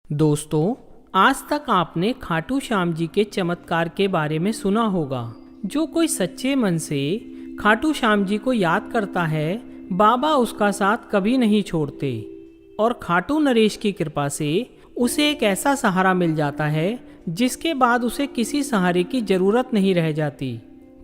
दोस्तों, आज तक आपने खाटू श्याम जी के चमत्कार के बारे में सुना होगा। जो कोई सच्चे मन से खाटू श्याम जी को याद करता है, बाबा उसका साथ कभी नहीं छोड़ते और खाटू नरेश की कृपा से उसे एक ऐसा सहारा मिल जाता है जिसके बाद उसे किसी सहारे की जरूरत नहीं रह जाती।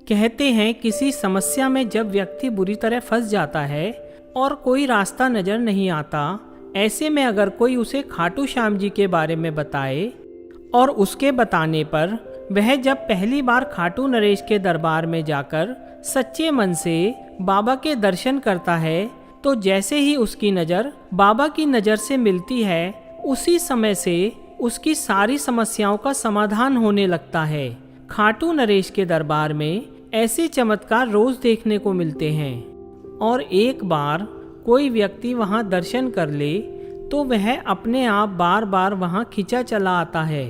कहते हैं किसी समस्या में जब व्यक्ति बुरी तरह फंस जाता है और कोई रास्ता नजर नहीं आता, ऐसे में अगर कोई उसे खाटू श्याम जी के बारे में बताए और उसके बताने पर वह जब पहली बार खाटू नरेश के दरबार में जाकर सच्चे मन से बाबा के दर्शन करता है, तो जैसे ही उसकी नज़र बाबा की नज़र से मिलती है, उसी समय से उसकी सारी समस्याओं का समाधान होने लगता है। खाटू नरेश के दरबार में ऐसे चमत्कार रोज देखने को मिलते हैं और एक बार कोई व्यक्ति वहां दर्शन कर ले तो वह अपने आप बार बार वहां खिंचा चला आता है।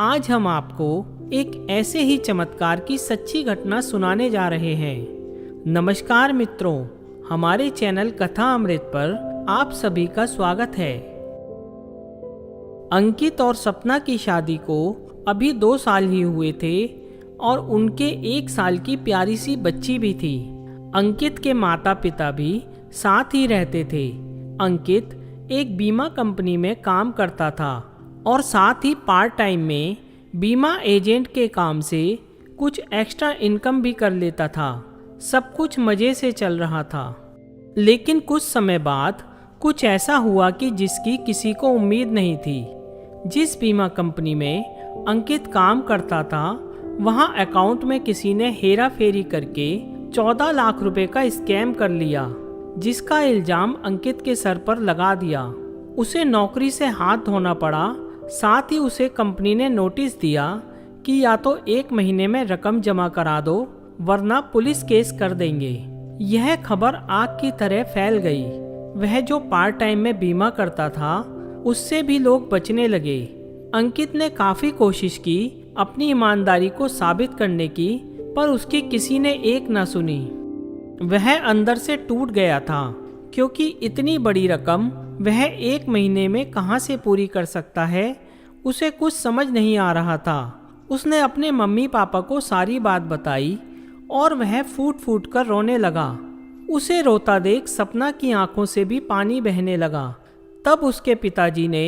आज हम आपको एक ऐसे ही चमत्कार की सच्ची घटना सुनाने जा रहे हैं। नमस्कार मित्रों, हमारे चैनल कथा अमृत पर आप सभी का स्वागत है। अंकित और सपना की शादी को अभी 2 साल ही हुए थे और उनके 1 साल की प्यारी सी बच्ची भी थी। अंकित के माता पिता भी साथ ही रहते थे। अंकित एक बीमा कंपनी में काम करता था और साथ ही पार्ट टाइम में बीमा एजेंट के काम से कुछ एक्स्ट्रा इनकम भी कर लेता था। सब कुछ मज़े से चल रहा था, लेकिन कुछ समय बाद कुछ ऐसा हुआ कि जिसकी किसी को उम्मीद नहीं थी। जिस बीमा कंपनी में अंकित काम करता था, वहां अकाउंट में किसी ने हेरा फेरी करके 14 लाख रुपए का स्कैम कर लिया, जिसका इल्जाम अंकित के सर पर लगा दिया। उसे नौकरी से हाथ धोना पड़ा। साथ ही उसे कंपनी ने नोटिस दिया कि या तो 1 महीने में रकम जमा करा दो, वरना पुलिस केस कर देंगे। यह खबर आग की तरह फैल गई। वह जो पार्ट टाइम में बीमा करता था, उससे भी लोग बचने लगे। अंकित ने काफी कोशिश की अपनी ईमानदारी को साबित करने की, पर उसकी किसी ने एक ना सुनी। वह अंदर से टूट गया था, क्योंकि इतनी बड़ी रकम वह 1 महीने में कहां से पूरी कर सकता है, उसे कुछ समझ नहीं आ रहा था। उसने अपने मम्मी पापा को सारी बात बताई और वह फूट फूट कर रोने लगा। उसे रोता देख सपना की आंखों से भी पानी बहने लगा। तब उसके पिताजी ने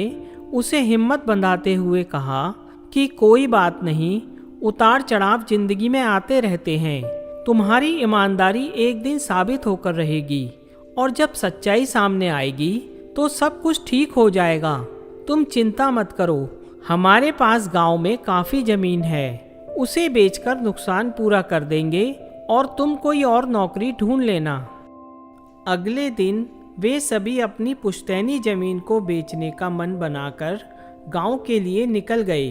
उसे हिम्मत बंधाते हुए कहा कि कोई बात नहीं, उतार चढ़ाव जिंदगी में आते रहते हैं। तुम्हारी ईमानदारी एक दिन साबित होकर रहेगी और जब सच्चाई सामने आएगी तो सब कुछ ठीक हो जाएगा। तुम चिंता मत करो, हमारे पास गांव में काफ़ी ज़मीन है, उसे बेचकर नुकसान पूरा कर देंगे और तुम कोई और नौकरी ढूंढ लेना। अगले दिन वे सभी अपनी पुश्तैनी ज़मीन को बेचने का मन बनाकर गांव के लिए निकल गए।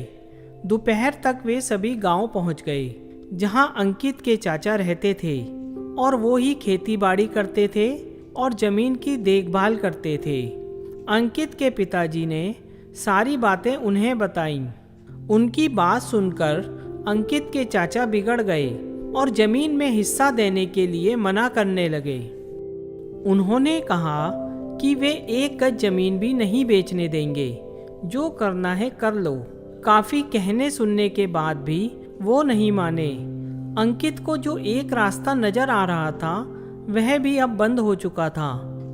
दोपहर तक वे सभी गांव पहुंच गए, जहां अंकित के चाचा रहते थे और वो ही खेती बाड़ी करते थे और जमीन की देखभाल करते थे। अंकित के पिताजी ने सारी बातें उन्हें बताईं। उनकी बात सुनकर अंकित के चाचा बिगड़ गए और जमीन में हिस्सा देने के लिए मना करने लगे। उन्होंने कहा कि वे 1 गज जमीन भी नहीं बेचने देंगे, जो करना है कर लो। काफी कहने सुनने के बाद भी वो नहीं माने। अंकित को जो एक रास्ता नजर आ रहा था, वह भी अब बंद हो चुका था,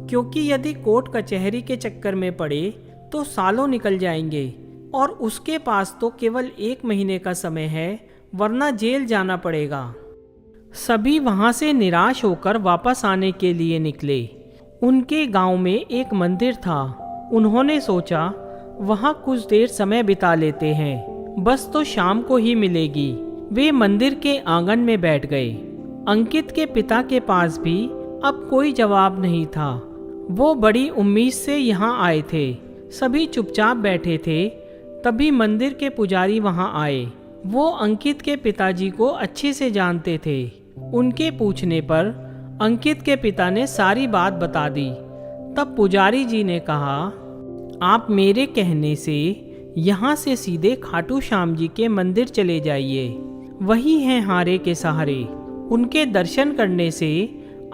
क्योंकि यदि कोर्ट कचहरी के चक्कर में पड़े तो सालों निकल जाएंगे और उसके पास तो केवल 1 महीने का समय है, वरना जेल जाना पड़ेगा। सभी वहां से निराश होकर वापस आने के लिए निकले। उनके गांव में एक मंदिर था। उन्होंने सोचा वहां कुछ देर समय बिता लेते हैं, बस तो शाम को ही मिलेगी। वे मंदिर के आंगन में बैठ गए। अंकित के पिता के पास भी अब कोई जवाब नहीं था। वो बड़ी उम्मीद से यहाँ आए थे। सभी चुपचाप बैठे थे। तभी मंदिर के पुजारी वहाँ आए। वो अंकित के पिताजी को अच्छे से जानते थे। उनके पूछने पर अंकित के पिता ने सारी बात बता दी। तब पुजारी जी ने कहा, आप मेरे कहने से यहाँ से सीधे खाटू श्याम जी के मंदिर चले जाइए। वही हैं हारे के सहारे। उनके दर्शन करने से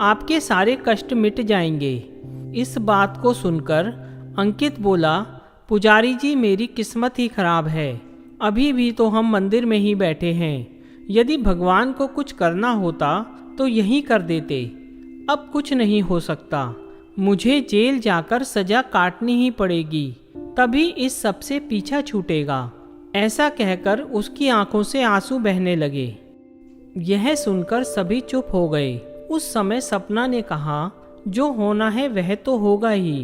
आपके सारे कष्ट मिट जाएंगे। इस बात को सुनकर अंकित बोला, पुजारी जी, मेरी किस्मत ही खराब है। अभी भी तो हम मंदिर में ही बैठे हैं। यदि भगवान को कुछ करना होता तो यही कर देते। अब कुछ नहीं हो सकता। मुझे जेल जाकर सजा काटनी ही पड़ेगी, तभी इस सब से पीछा छूटेगा। ऐसा कहकर उसकी आंखों से आंसू बहने लगे। यह सुनकर सभी चुप हो गए। उस समय सपना ने कहा, जो होना है वह तो होगा ही,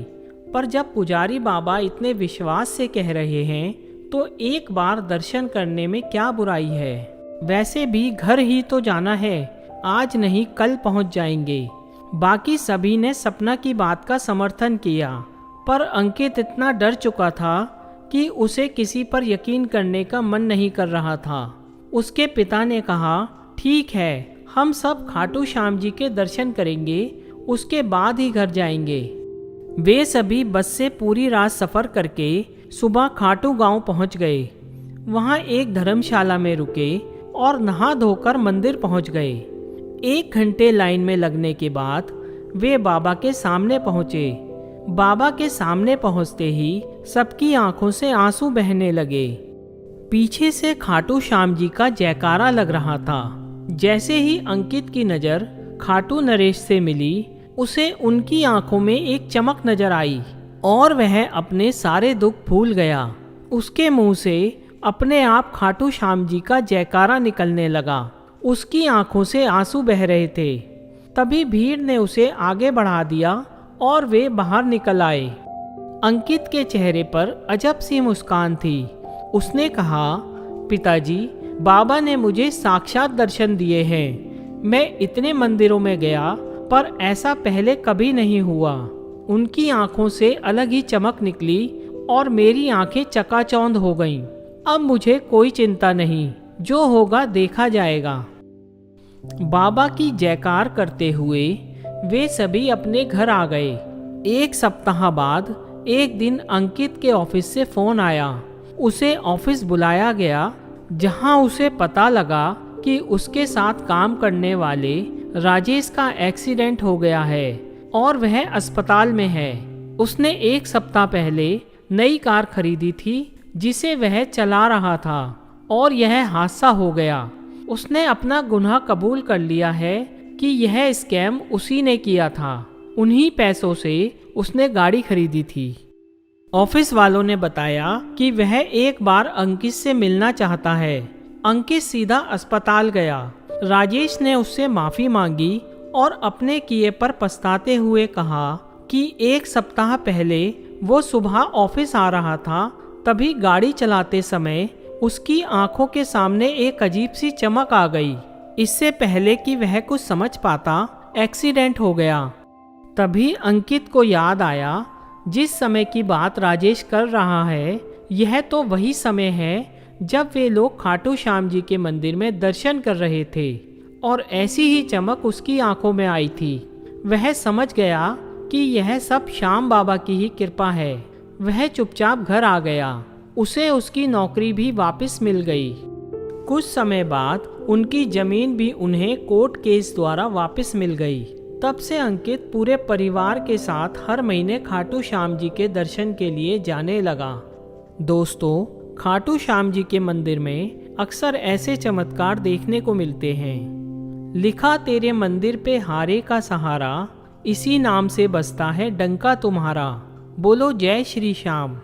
पर जब पुजारी बाबा इतने विश्वास से कह रहे हैं तो एक बार दर्शन करने में क्या बुराई है। वैसे भी घर ही तो जाना है, आज नहीं कल पहुंच जाएंगे। बाकी सभी ने सपना की बात का समर्थन किया, पर अंकित इतना डर चुका था कि उसे किसी पर यकीन करने का मन नहीं कर रहा था। उसके पिता ने कहा, ठीक है, हम सब खाटू श्याम जी के दर्शन करेंगे, उसके बाद ही घर जाएंगे। वे सभी बस से पूरी रात सफ़र करके सुबह खाटू गांव पहुंच गए। वहां एक धर्मशाला में रुके और नहा धोकर मंदिर पहुंच गए। 1 घंटे लाइन में लगने के बाद वे बाबा के सामने पहुंचे। बाबा के सामने पहुंचते ही सबकी आंखों से आंसू बहने लगे। पीछे से खाटू श्याम जी का जयकारा लग रहा था। जैसे ही अंकित की नज़र खाटू नरेश से मिली, उसे उनकी आंखों में एक चमक नजर आई और वह अपने सारे दुख भूल गया। उसके मुंह से अपने आप खाटू श्याम जी का जयकारा निकलने लगा। उसकी आंखों से आंसू बह रहे थे। तभी भीड़ ने उसे आगे बढ़ा दिया और वे बाहर निकल आए। अंकित के चेहरे पर अजब सी मुस्कान थी। उसने कहा, पिताजी, बाबा ने मुझे साक्षात दर्शन दिए हैं। मैं इतने मंदिरों में गया पर ऐसा पहले कभी नहीं हुआ। उनकी आंखों से अलग ही चमक निकली और मेरी आंखें चकाचौंध हो गईं। अब मुझे कोई चिंता नहीं, जो होगा देखा जाएगा। बाबा की जयकार करते हुए वे सभी अपने घर आ गए। 1 सप्ताह बाद एक दिन अंकित के ऑफिस से फोन आया। उसे ऑफिस बुलाया गया, जहां उसे पता लगा कि उसके साथ काम करने वाले राजेश का एक्सीडेंट हो गया है और वह अस्पताल में है। उसने 1 सप्ताह पहले नई कार खरीदी थी जिसे वह चला रहा था और यह हादसा हो गया। उसने अपना गुनाह कबूल कर लिया है कि यह स्कैम उसी ने किया था। उन्हीं पैसों से उसने गाड़ी खरीदी थी। ऑफिस वालों ने बताया कि वह एक बार अंकित से मिलना चाहता है। अंकित सीधा अस्पताल गया। राजेश ने उससे माफी मांगी और अपने किए पर पछताते हुए कहा कि 1 सप्ताह पहले वो सुबह ऑफिस आ रहा था, तभी गाड़ी चलाते समय उसकी आंखों के सामने एक अजीब सी चमक आ गई। इससे पहले कि वह कुछ समझ पाता, एक्सीडेंट हो गया। तभी अंकित को याद आया, जिस समय की बात राजेश कर रहा है, यह तो वही समय है जब वे लोग खाटू श्याम जी के मंदिर में दर्शन कर रहे थे और ऐसी ही चमक उसकी आंखों में आई थी। वह समझ गया कि यह सब श्याम बाबा की ही कृपा है। वह चुपचाप घर आ गया। उसे उसकी नौकरी भी वापस मिल गई। कुछ समय बाद उनकी जमीन भी उन्हें कोर्ट केस द्वारा वापस मिल गई। तब से अंकित पूरे परिवार के साथ हर महीने खाटू श्याम जी के दर्शन के लिए जाने लगा। दोस्तों, खाटू श्याम जी के मंदिर में अक्सर ऐसे चमत्कार देखने को मिलते हैं। लिखा तेरे मंदिर पे हारे का सहारा, इसी नाम से बसता है डंका तुम्हारा। बोलो जय श्री श्याम।